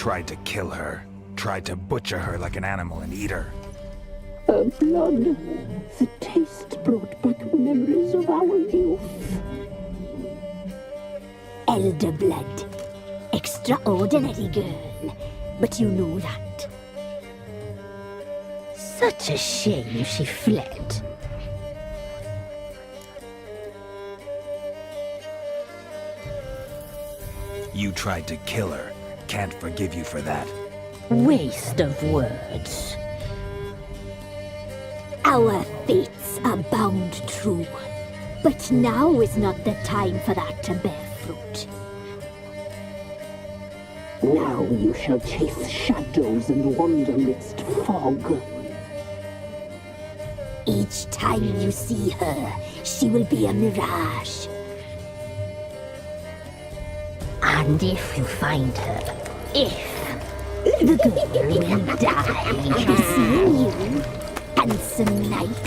tried to kill her. Tried to butcher her like an animal and eat her. Her blood. The taste brought back memories of our youth. Elder blood. Extraordinary girl. But you know that. Such a shame she fled. You tried to kill her. Can't forgive you for that. Waste of words. Our fates are bound true. But now is not the time for that to bear fruit. Now you shall chase shadows and wander midst fog. Each time you see her, she will be a mirage. And if you find her, the girl will die. Be seeing you, handsome knight.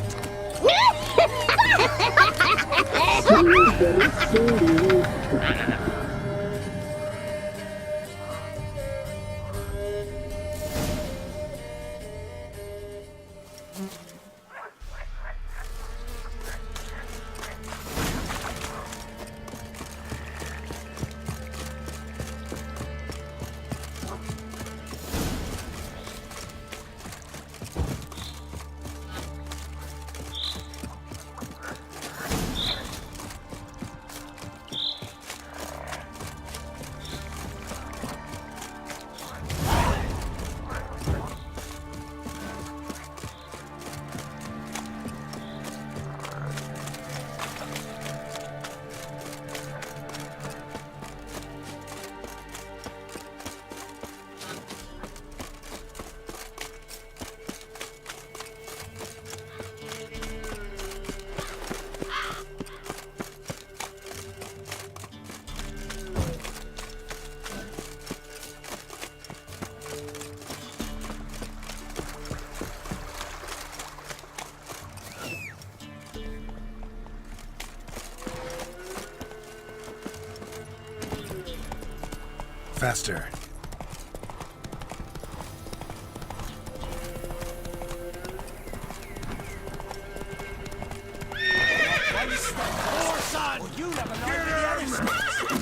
Faster.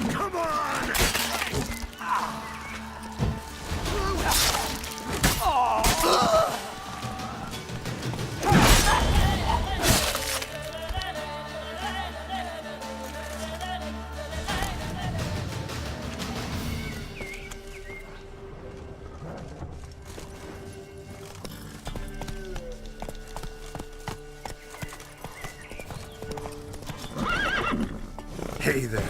Come on! Hey there.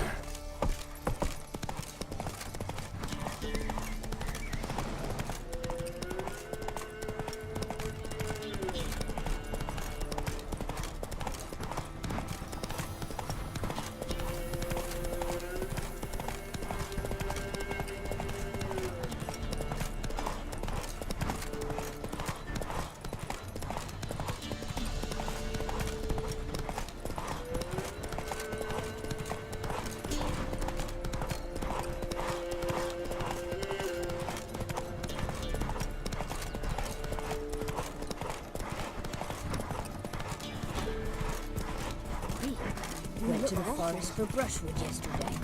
Went to the forest for brushwood yesterday.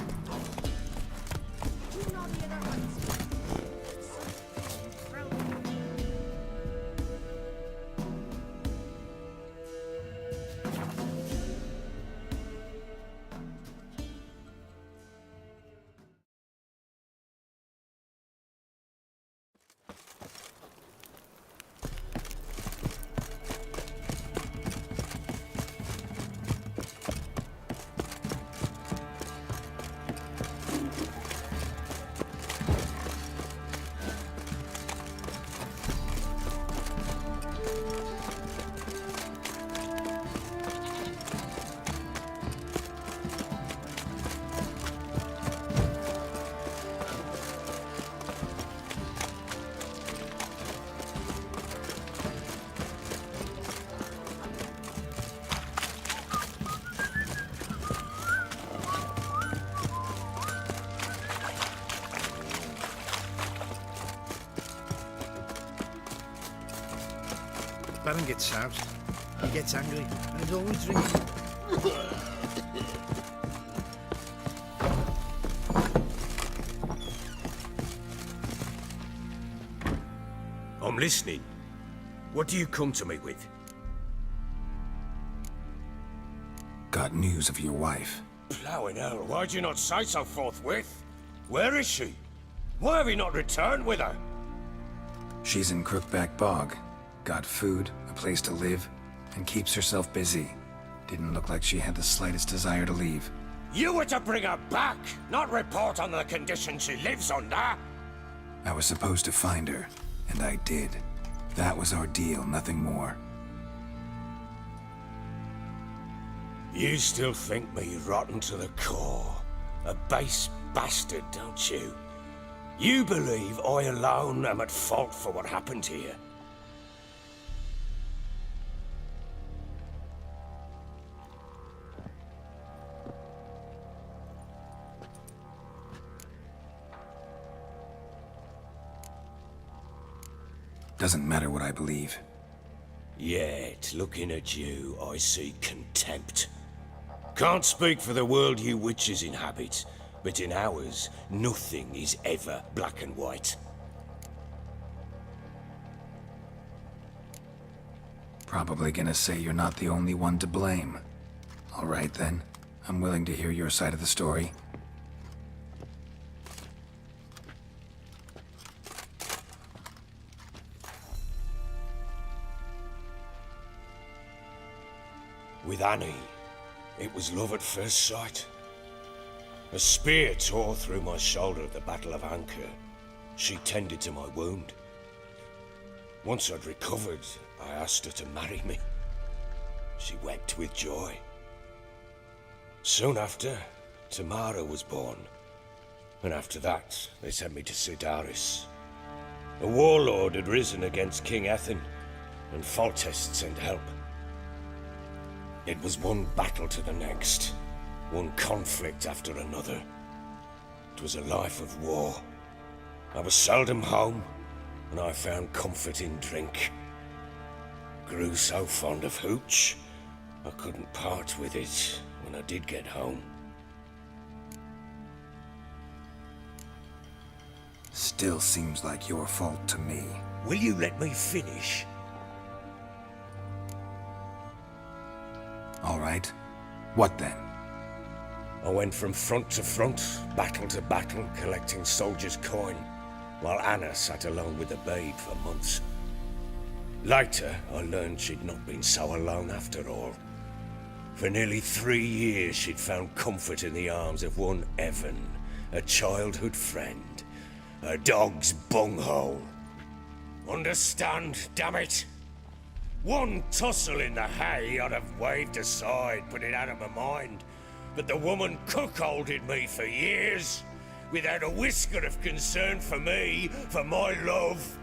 Baron gets soused. He gets angry, and he's always drinking. I'm listening. What do you come to me with? Got news of your wife. Plowing hell, why'd you not say so forthwith? Where is she? Why have you not returned with her? She's in Crookback Bog. Got food, a place to live, and keeps herself busy. Didn't look like she had the slightest desire to leave. You were to bring her back, not report on the conditions she lives under. I was supposed to find her, and I did. That was our deal, nothing more. You still think me rotten to the core. A base bastard, don't you? You believe I alone am at fault for what happened here. Doesn't matter what I believe. Yet, looking at you, I see contempt. Can't speak for the world you witches inhabit, but in ours, nothing is ever black and white. Probably gonna say you're not the only one to blame. All right then, I'm willing to hear your side of the story. With Annie, it was love at first sight. A spear tore through my shoulder at the Battle of Anchor. She tended to my wound. Once I'd recovered, I asked her to marry me. She wept with joy. Soon after, Tamara was born. And after that, they sent me to Sidaris. A warlord had risen against King Ethan, and Foltest sent help. It was one battle to the next, one conflict after another. It was a life of war. I was seldom home, and I found comfort in drink. Grew so fond of hooch, I couldn't part with it when I did get home. Still seems like your fault to me. Will you let me finish? All right. What then? I went from front to front, battle to battle, collecting soldiers' coin, while Anna sat alone with the babe for months. Later, I learned she'd not been so alone after all. For nearly 3 years, she'd found comfort in the arms of one Evan, a childhood friend, a dog's bunghole. Understand, damn it? One tussle in the hay I'd have waved aside, put it out of my mind. But the woman cuckolded me for years, without a whisker of concern for me, for my love.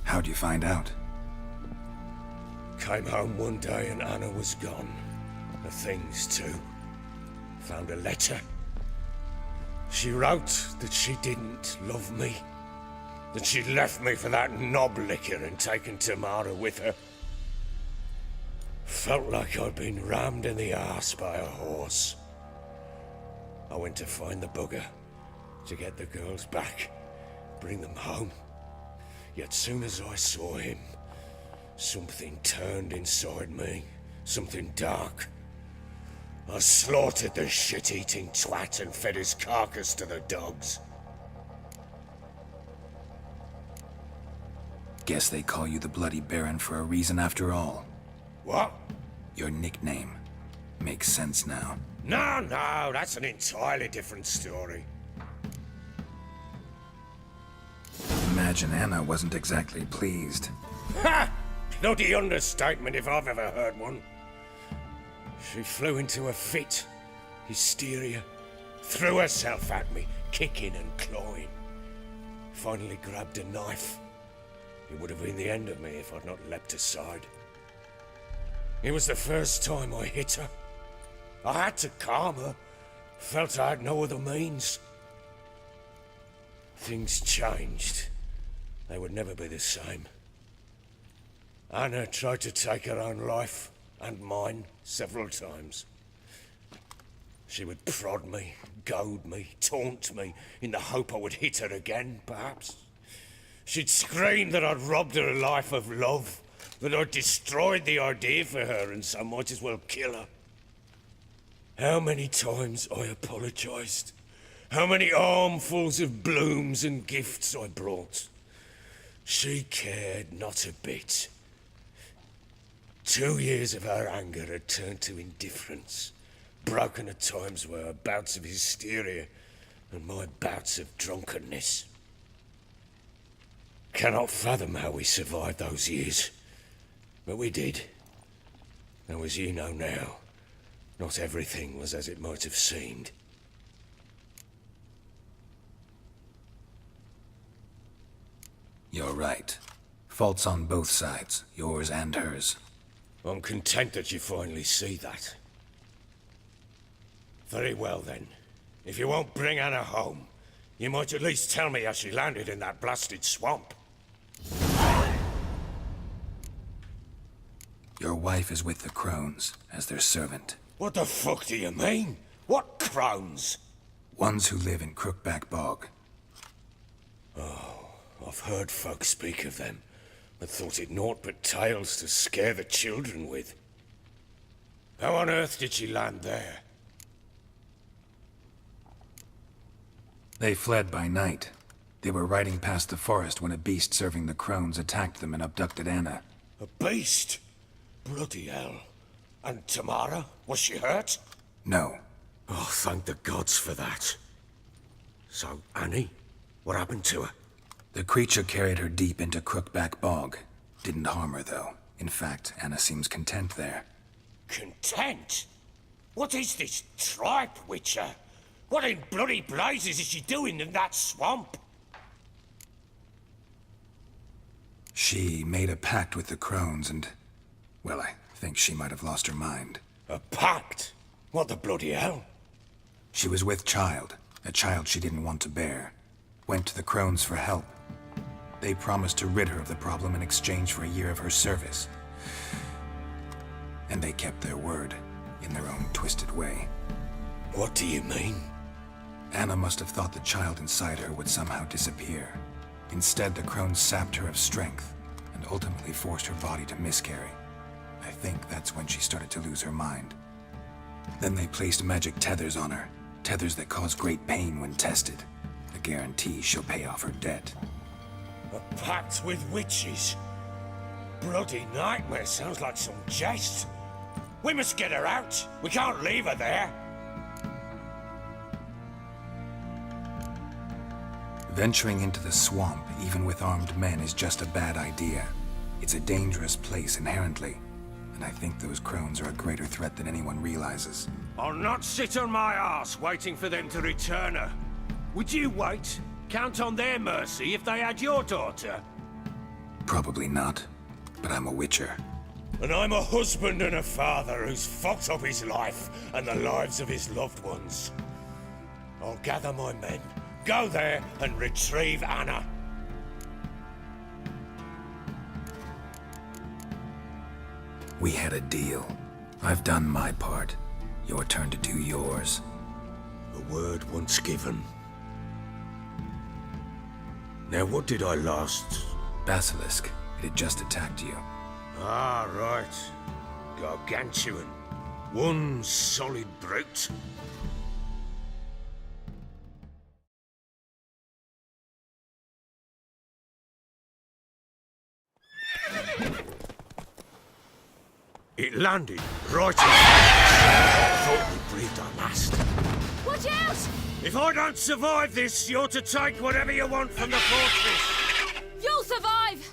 How'd you find out? Came home one day and Anna was gone. The things too. Found a letter. She wrote that she didn't love me. That she'd left me for that knob licker and taken Tamara with her. Felt like I'd been rammed in the arse by a horse. I went to find the bugger, to get the girls back, bring them home. Yet soon as I saw him, something turned inside me, something dark. I slaughtered the shit-eating twat and fed his carcass to the dogs. Guess they call you the Bloody Baron for a reason after all. What? Your nickname. Makes sense now. No, that's an entirely different story. Imagine Anna wasn't exactly pleased. Ha! Bloody understatement if I've ever heard one. She flew into a fit, hysteria, threw herself at me, kicking and clawing. Finally grabbed a knife. It would have been the end of me if I'd not leapt aside. It was the first time I hit her. I had to calm her. Felt I had no other means. Things changed. They would never be the same. Anna tried to take her own life, and mine, several times. She would prod me, goad me, taunt me, in the hope I would hit her again, perhaps. She'd scream that I'd robbed her life of love, that I'd destroyed the idea for her, and so might as well kill her. How many times I apologized. How many armfuls of blooms and gifts I brought. She cared not a bit. 2 years of her anger had turned to indifference, broken at times by her bouts of hysteria and my bouts of drunkenness. Cannot fathom how we survived those years, but we did. Though as you know now, not everything was as it might have seemed. You're right. Faults on both sides, yours and hers. I'm content that you finally see that. Very well then. If you won't bring Anna home, you might at least tell me how she landed in that blasted swamp. Your wife is with the Crones, as their servant. What the fuck do you mean? What crones? Ones who live in Crookback Bog. I've heard folk speak of them, but thought it naught but tales to scare the children with. How on earth did she land there? They fled by night. They were riding past the forest when a beast serving the Crones attacked them and abducted Anna. A beast? Bloody hell. And Tamara? Was she hurt? No. Oh, thank the gods for that. So, Annie? What happened to her? The creature carried her deep into Crookback Bog. Didn't harm her, though. In fact, Anna seems content there. Content? What is this tripe, Witcher? What in bloody blazes is she doing in that swamp? She made a pact with the Crones and... well, I think she might have lost her mind. A pact? What the bloody hell? She was with child, a child she didn't want to bear. Went to the Crones for help. They promised to rid her of the problem in exchange for a year of her service. And they kept their word, in their own twisted way. What do you mean? Anna must have thought the child inside her would somehow disappear. Instead, the Crones sapped her of strength, and ultimately forced her body to miscarry. I think that's when she started to lose her mind. Then they placed magic tethers on her, tethers that cause great pain when tested. A guarantee she'll pay off her debt. A pact with witches? Bloody nightmare, sounds like some jest. We must get her out. We can't leave her there. Venturing into the swamp, even with armed men, is just a bad idea. It's a dangerous place inherently, and I think those Crones are a greater threat than anyone realizes. I'll not sit on my arse waiting for them to return her. Would you wait? Count on their mercy if they had your daughter? Probably not, but I'm a witcher. And I'm a husband and a father who's fucked up his life and the lives of his loved ones. I'll gather my men, go there and retrieve Anna. We had a deal. I've done my part. Your turn to do yours. A word once given. Now what did I last... Basilisk. It had just attacked you. Ah, right. Gargantuan. One solid brute. It landed right in... thought we breathed our last. Watch out! If I don't survive this, you're to take whatever you want from the fortress. You'll survive!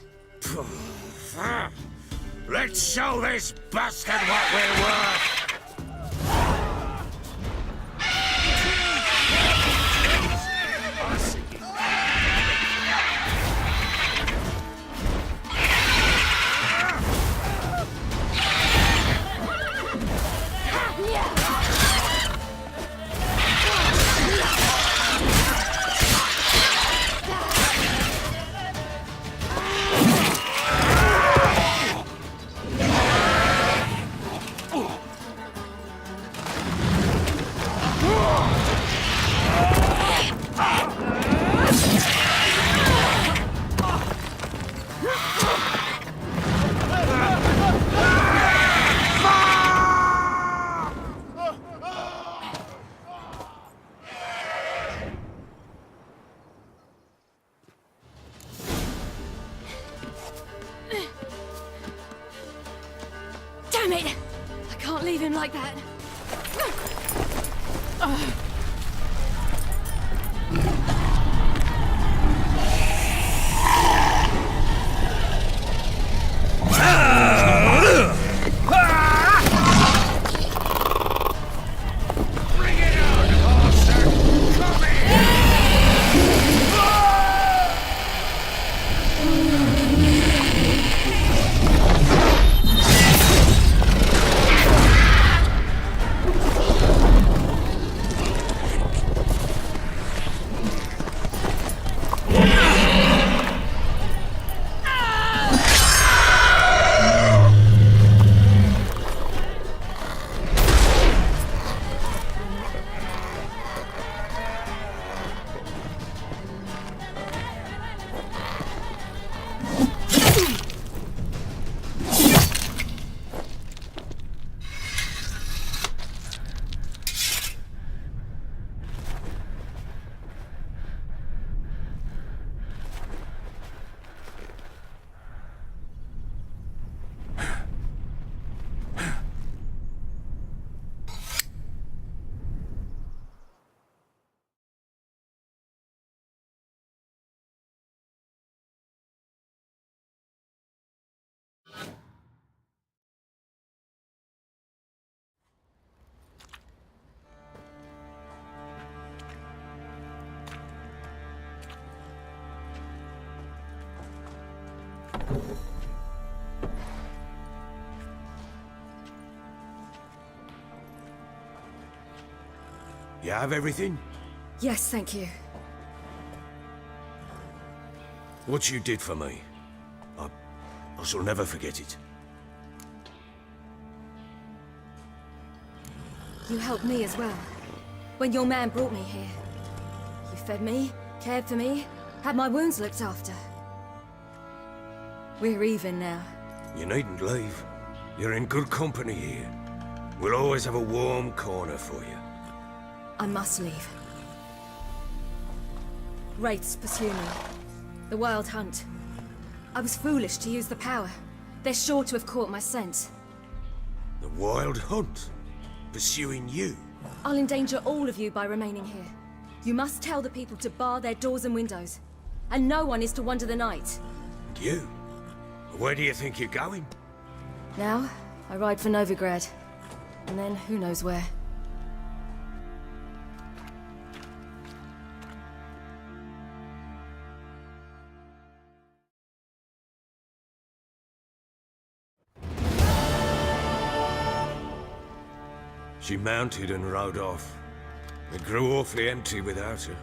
Let's show this bastard what we're worth. leave him like that. You have everything? Yes, thank you. What you did for me, I shall never forget it. You helped me as well. When your man brought me here. You fed me, cared for me, had my wounds looked after. We're even now. You needn't leave. You're in good company here. We'll always have a warm corner for you. I must leave. Wraiths pursue me. The Wild Hunt. I was foolish to use the power. They're sure to have caught my scent. The Wild Hunt? Pursuing you? I'll endanger all of you by remaining here. You must tell the people to bar their doors and windows. And no one is to wander the night. You? Where do you think you're going? Now, I ride for Novigrad. And then, who knows where. She mounted and rode off. It grew awfully empty without her.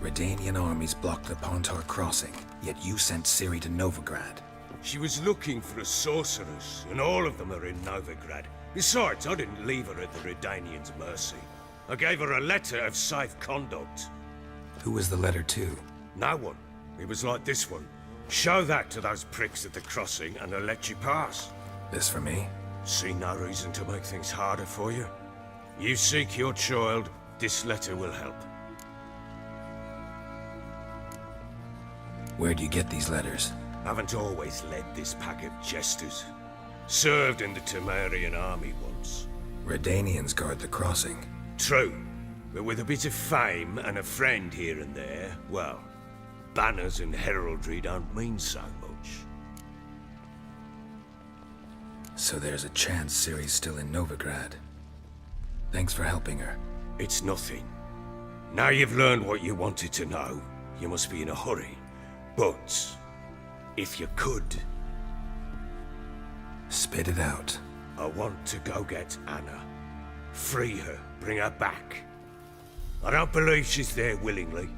Redanian armies blocked the Pontar crossing, yet you sent Ciri to Novigrad. She was looking for a sorceress, and all of them are in Novigrad. Besides, I didn't leave her at the Redanians' mercy. I gave her a letter of safe conduct. Who was the letter to? No one. It was like this one. Show that to those pricks at the crossing, and they'll let you pass. This for me? See no reason to make things harder for you. You seek your child, this letter will help. Where do you get these letters? Haven't always led this pack of jesters. Served in the Temerian army once. Redanians guard the crossing. True, but with a bit of fame and a friend here and there, well, banners and heraldry don't mean so much. So there's a chance Ciri's still in Novigrad. Thanks for helping her. It's nothing. Now you've learned what you wanted to know, you must be in a hurry. But, if you could... Spit it out. I want to go get Anna. Free her, bring her back. I don't believe she's there willingly.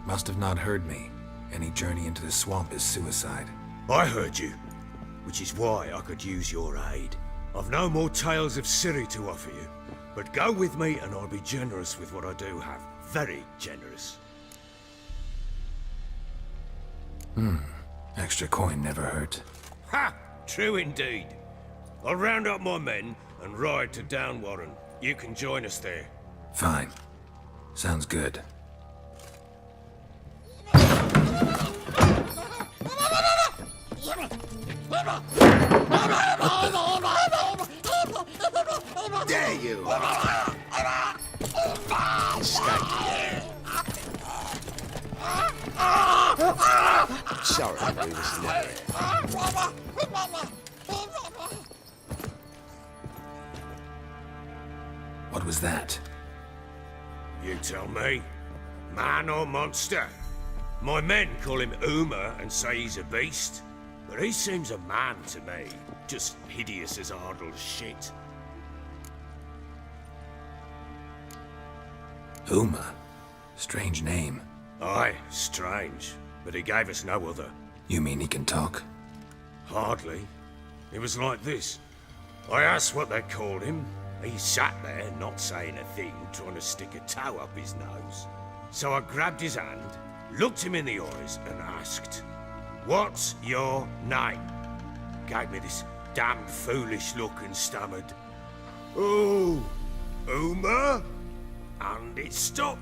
Must have not heard me. Any journey into the swamp is suicide. I heard you, which is why I could use your aid. I've no more tales of Ciri to offer you, but go with me and I'll be generous with what I do have. Very generous. Extra coin never hurt. Ha! True indeed. I'll round up my men and ride to Downwarren. You can join us there. Fine. Sounds good. you. Escape. Sorry, we was never here. What was that? You tell me. Man or monster? My men call him Uma and say he's a beast. But he seems a man to me. Just hideous as Ardle's shit. Uma? Strange name. Aye, strange. But he gave us no other. You mean he can talk? Hardly. It was like this. I asked what they called him. He sat there, not saying a thing, trying to stick a toe up his nose. So I grabbed his hand, looked him in the eyes, and asked, "What's your name?" Gave me this damned foolish look and stammered, "Oh, Uma?" And it stuck.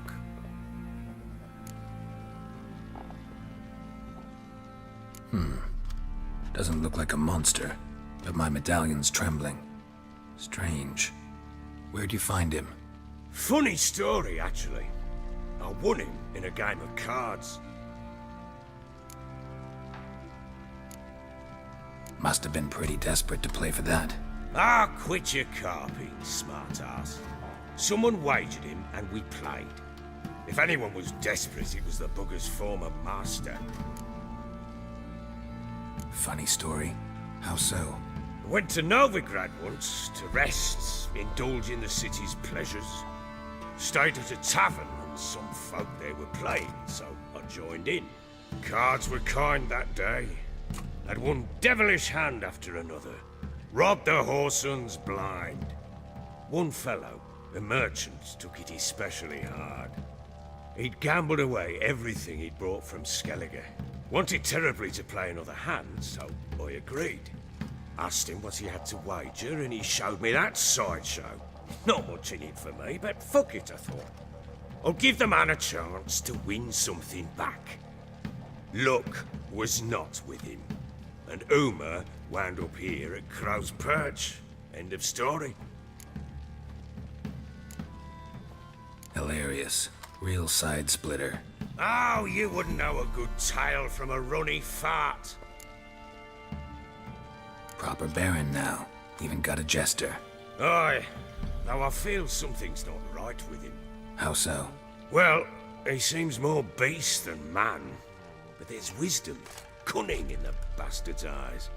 Doesn't look like a monster, but my medallion's trembling. Strange. Where'd you find him? Funny story, actually. I won him in a game of cards. Must have been pretty desperate to play for that. Ah, quit your carping, smart-ass. Someone wagered him, and we played. If anyone was desperate, it was the bugger's former master. Funny story. How so? I went to Novigrad once to rest, indulge in the city's pleasures. Stayed at a tavern, and some folk there were playing, so I joined in. Cards were kind that day. Had one devilish hand after another. Robbed the Whoresons blind. One fellow, a merchant, took it especially hard. He'd gambled away everything he'd brought from Skellige. Wanted terribly to play another hand, so I agreed. Asked him what he had to wager, and he showed me that sideshow. Not much in it for me, but fuck it, I thought. I'll give the man a chance to win something back. Luck was not with him, and Uma wound up here at Crow's Perch. End of story. Hilarious. Real side splitter. Oh, you wouldn't know a good tale from a runny fart. Proper baron now. Even got a jester. Aye, though I feel something's not right with him. How so? Well, he seems more beast than man. But there's wisdom, cunning in the bastard's eyes.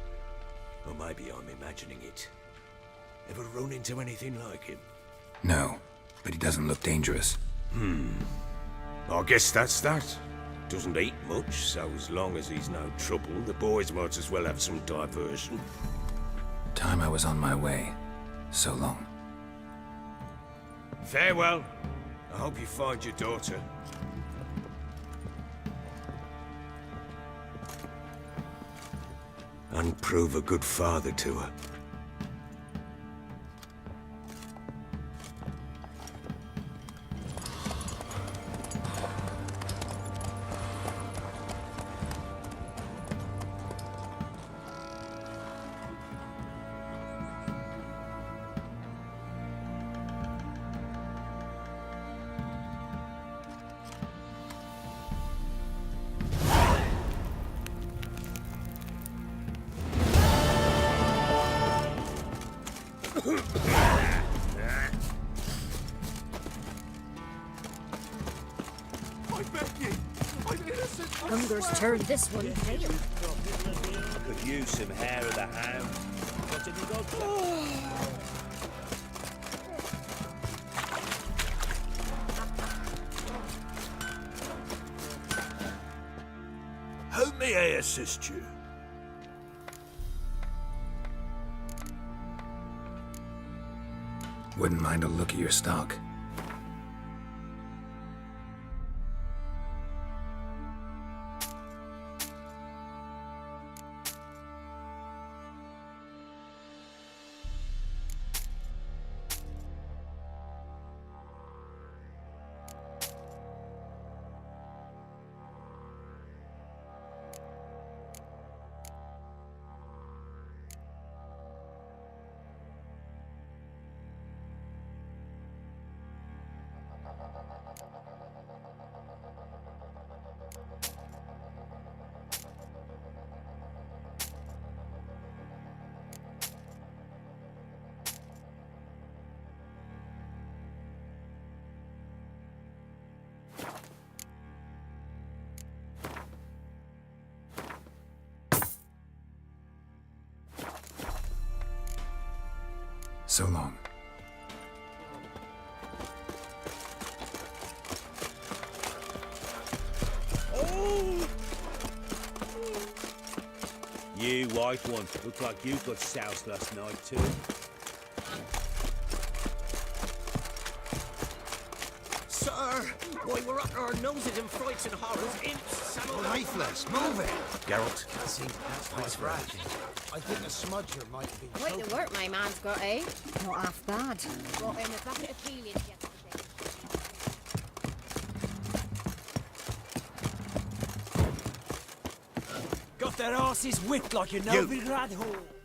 Or maybe I'm imagining it. Ever run into anything like him? No, but he doesn't look dangerous. I guess that's that. Doesn't eat much, so as long as he's no trouble, the boys might as well have some diversion. Time I was on my way. So long. Farewell. I hope you find your daughter. And prove a good father to her. Hunger's turned this one pale. Could use some hair of the hound. Got any dog? How may I assist you? Wouldn't mind a look at your stock. So long. You white one, look like you got soused last night too. Sir, why we're up our noses in frights and horrors, imps, samurai. Lifeless, move it! Geralt, See, that's nice rat. I think a smudger might be. Quite the work my man's got, eh? Not half bad. Brought in a bucket of helium yesterday. got their asses whipped like a Novigrad whore.